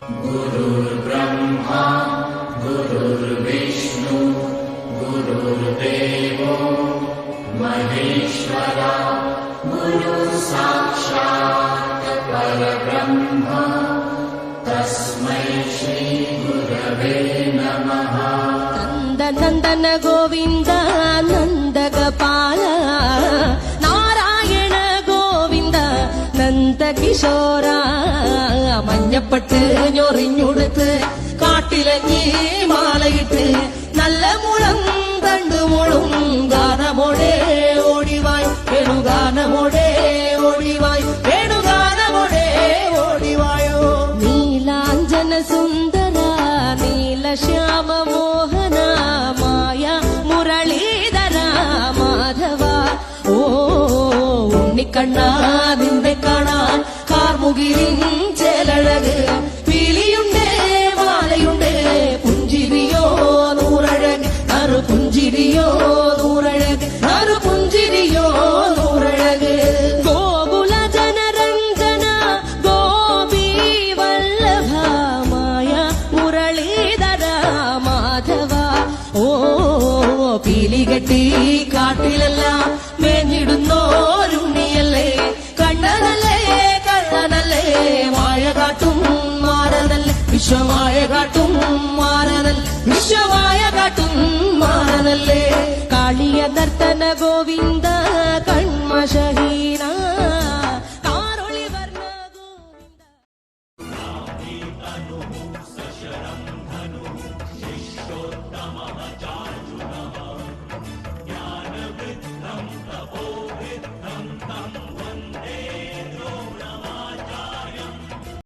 गुरुर्ब्रह्मा गुरुर्विष्णु गुरुर्देवो महेश्वरा गुरुसाक्षात् परब्रह्म तस्मै श्री गुरवे नमः। नन्दन गोविन्द नन्दगोपाल नारायण गोविन्द നന്ദകിശോര മഞ്ഞപ്പെട്ട് ഞൊറിഞ്ഞുടുത്ത് കാട്ടിലങ്ങി മാലയിട്ട് നല്ല മുളം തണ്ടുമുളും ഗാനമോടെ ഓടിവായ് വേണുഗാനമോടെ ഓടിവായ് വേണുഗാനമോടെ ഓടിവായോ നീലാഞ്ജന സുന്ദര നീലശ്യാമ മോഹന മായ മുരളീധര മാധവ ഓ ഉണ്ണിക്കണ്ണാ നിന്നെ കാണാൻ കാർമുകിലിൻ ചേലഴക് പീലിയുണ്ട് മാലയുണ്ട് പുഞ്ചിരിയോ നൂറഴക് നറു പുഞ്ചിരിയോ നൂറഴക് നറു പുഞ്ചിരിയോ നൂറഴക് ഗോകുല ജനരഞ്ജന ഗോപി വല്ലഭ മായ മുരളീധര മാധവ ഓ പീലികെട്ടി കാട്ടിലെല്ലാം മേഞ്ഞിടുന്നോരുണ്ണിയല്ലേ കണ്ണനല്ലേ കള്ളനല്ലേ മായ കാട്ടും മാറനല്ലേ വിശ്വമായ കാട്ടും മാറനല്ലേ വിശ്വമായ കാട്ടും മാറനല്ലേ കാളിയ നർത്തന ഗോവിന്ദ കൺമശഹീന കാരൊളി വർണ്ണ ഗോവിന്ദ